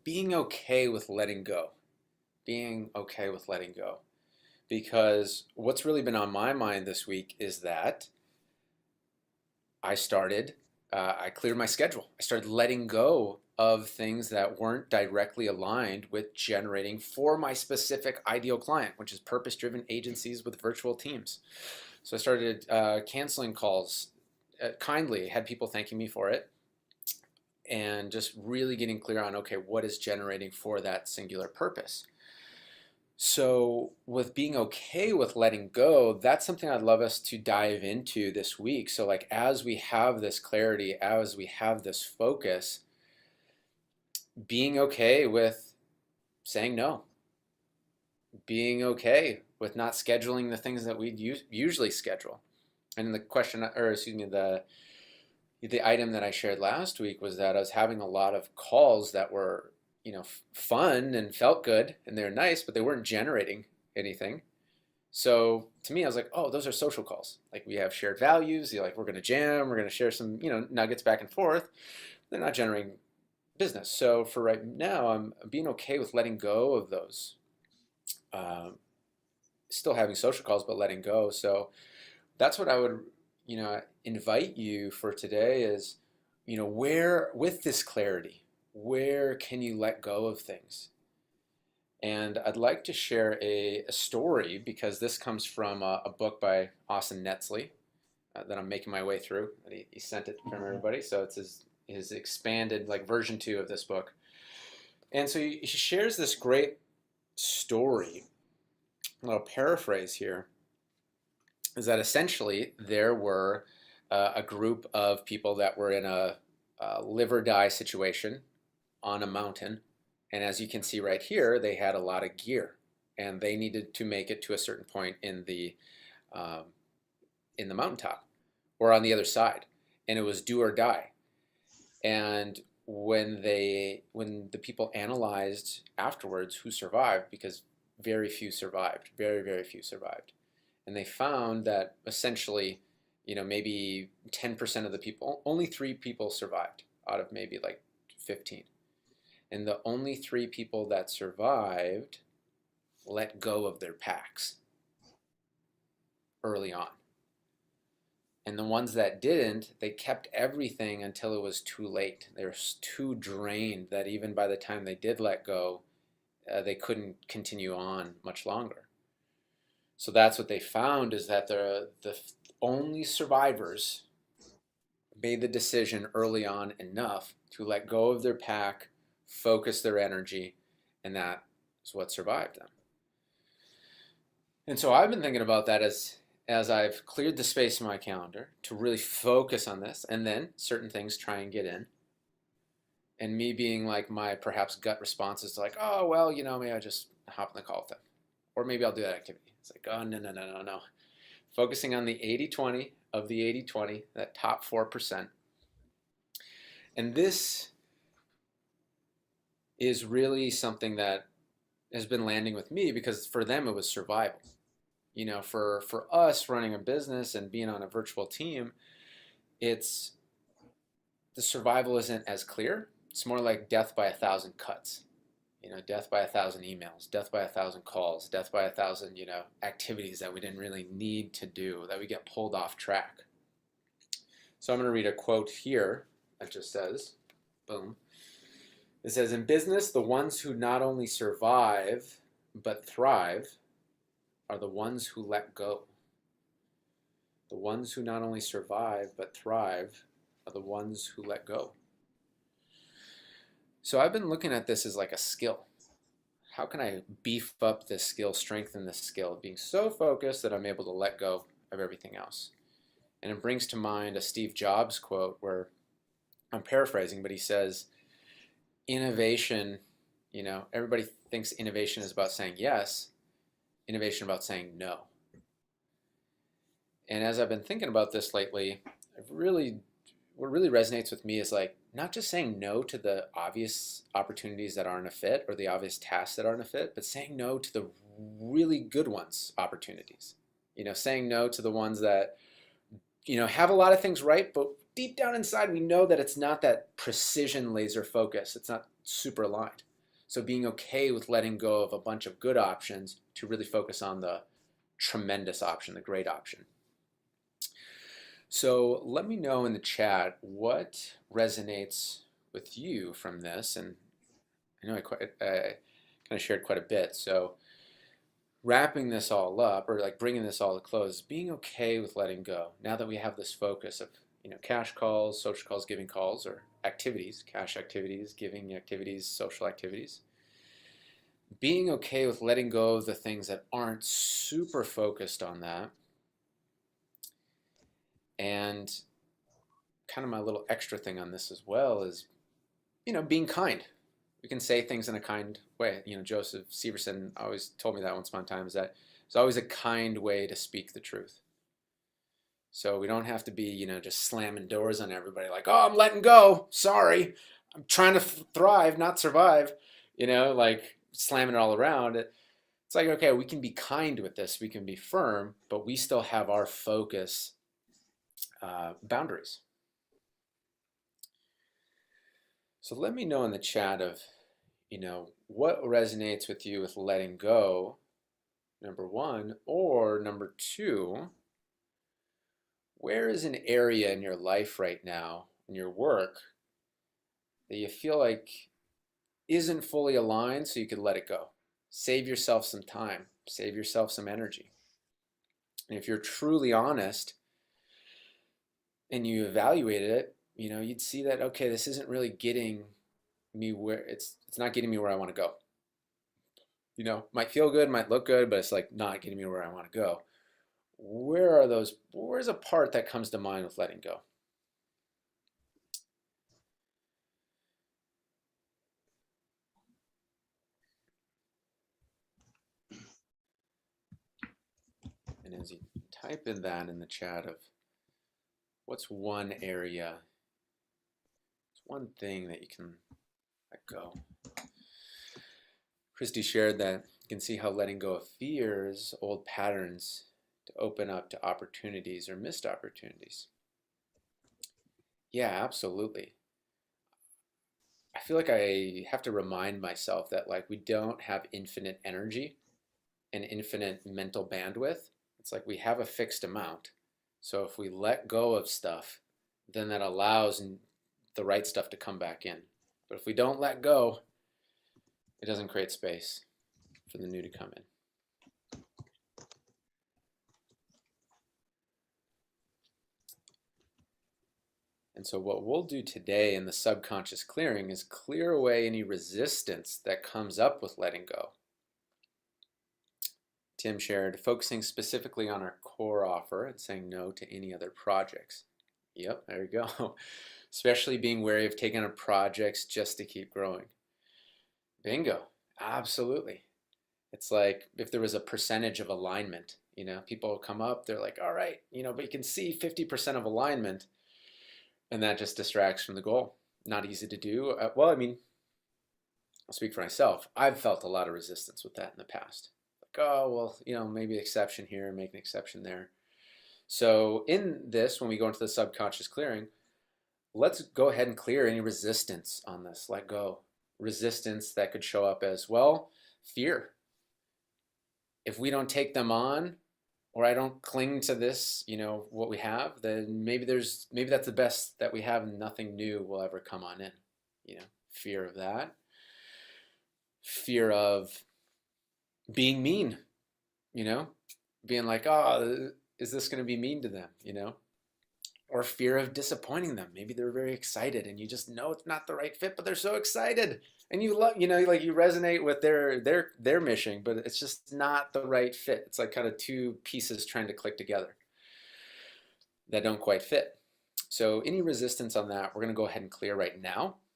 being okay with letting go, being okay with letting go. Because what's really been on my mind this week is that I started, I cleared my schedule. I started letting go of things that weren't directly aligned with generating for my specific ideal client, which is purpose-driven agencies with virtual teams. So I started canceling calls kindly, had people thanking me for it, and just really getting clear on, okay, what is generating for that singular purpose. So, with being okay with letting go, that's something I'd love us to dive into this week. So, like, as we have this clarity, as we have this focus, being okay with saying no, being okay with not scheduling the things that we'd usually schedule. And the question, or excuse me, the item that I shared last week was that I was having a lot of calls that were, fun and felt good and they're nice, but they weren't generating anything. So to me, I was like, oh, those are social calls. Like we have shared values. You're like, we're going to jam. We're going to share some, nuggets back and forth. They're not generating business. So for right now, I'm being okay with letting go of those. Um, Still having social calls, but letting go. So that's what I would, invite you for today is, where with this clarity, where can you let go of things? And I'd like to share a story because this comes from a book by Austin Netzley that I'm making my way through. And he sent it from everybody, so it's his expanded like version 2 of this book. And so he shares this great story. A little paraphrase here is that essentially there were a group of people that were in a live or die situation on a mountain. And as you can see right here, they had a lot of gear and they needed to make it to a certain point um, in the mountaintop or on the other side. And it was do or die. And when the people analyzed afterwards who survived, because very few survived, very, very few survived. And they found that essentially, maybe 10% of the people, only 3 people survived out of maybe like 15. And the only 3 people that survived let go of their packs early on. And the ones that didn't, they kept everything until it was too late. They were too drained that even by the time they did let go, they couldn't continue on much longer. So that's what they found is that the only survivors made the decision early on enough to let go of their pack, focus their energy, and that is what survived them. And so I've been thinking about that as I've cleared the space in my calendar to really focus on this, and then certain things try and get in. And me being like my perhaps gut response is to like, oh well, maybe I just hop in the call with them, or maybe I'll do that activity. It's like, oh no no no no no, focusing on the 80-20 of the 80-20, that top 4%. And this is really something that has been landing with me because for them it was survival. For us running a business and being on a virtual team, it's the survival isn't as clear. It's more like death by 1,000 cuts. Death by 1,000 emails, death by 1,000 calls, death by 1,000, activities that we didn't really need to do, that we get pulled off track. So I'm going to read a quote here that just says, boom. It says, in business, the ones who not only survive, but thrive are the ones who let go. The ones who not only survive, but thrive are the ones who let go. So I've been looking at this as like a skill. How can I beef up this skill, strengthen this skill, being so focused that I'm able to let go of everything else? And it brings to mind a Steve Jobs quote where I'm paraphrasing, but he says, innovation, everybody thinks innovation is about saying yes, innovation about saying no. And as I've been thinking about this lately, what really resonates with me is like not just saying no to the obvious opportunities that aren't a fit or the obvious tasks that aren't a fit, but saying no to the really good ones, opportunities. Saying no to the ones that, have a lot of things right, but deep down inside we know that it's not that precision laser focus. It's not super aligned. So being okay with letting go of a bunch of good options to really focus on the tremendous option, the great option. So let me know in the chat what resonates with you from this. And I know I kind of shared quite a bit. So wrapping this all up, or like bringing this all to close, being okay with letting go. Now that we have this focus of, cash calls, social calls, giving calls, or activities, cash activities, giving activities, social activities. Being okay with letting go of the things that aren't super focused on that. And kind of my little extra thing on this as well is, being kind. We can say things in a kind way. Joseph Severson always told me that once upon a time, is that there's always a kind way to speak the truth. So we don't have to be, just slamming doors on everybody like, oh, I'm letting go. Sorry. I'm trying to thrive, not survive. Like slamming it all around. It's like, okay, we can be kind with this. We can be firm, but we still have our focus boundaries. So let me know in the chat of, what resonates with you with letting go, number one, or number two, where is an area in your life right now, in your work, that you feel like isn't fully aligned so you could let it go? Save yourself some time, save yourself some energy. And if you're truly honest and you evaluated it, you'd see that, okay, this isn't really getting me where it's not getting me where I want to go. Might feel good, might look good, but it's like not getting me where I want to go. Where's a part that comes to mind with letting go? And as you type in that in the chat of what's one area, it's one thing that you can let go. Christy shared that you can see how letting go of fears, old patterns, to open up to opportunities or missed opportunities. Yeah, absolutely. I feel like I have to remind myself that like we don't have infinite energy and infinite mental bandwidth. It's like we have a fixed amount. So if we let go of stuff, then that allows the right stuff to come back in. But if we don't let go, it doesn't create space for the new to come in. And so what we'll do today in the subconscious clearing is clear away any resistance that comes up with letting go. Tim shared, focusing specifically on our core offer and saying no to any other projects. Yep, there you go. Especially being wary of taking on projects just to keep growing. Bingo, absolutely. It's like if there was a percentage of alignment, people come up, they're like, all right, but you can see 50% of alignment, and that just distracts from the goal. Not easy to do. Well, I mean, I'll speak for myself. I've felt a lot of resistance with that in the past. Like, oh, well, maybe exception here, make an exception there. So in this, when we go into the subconscious clearing, let's go ahead and clear any resistance on this. Let go. Resistance that could show up as, well, fear. If we don't take them on, or I don't cling to this, what we have, then maybe that's the best that we have and nothing new will ever come on in. Fear of that. Fear of being mean, being like, oh, is this going to be mean to them, or fear of disappointing them. Maybe they're very excited and you just know it's not the right fit, but they're so excited and you love, like you resonate with their mission, but it's just not the right fit. It's like kind of two pieces trying to click together that don't quite fit. So any resistance on that, we're going to go ahead and clear right now.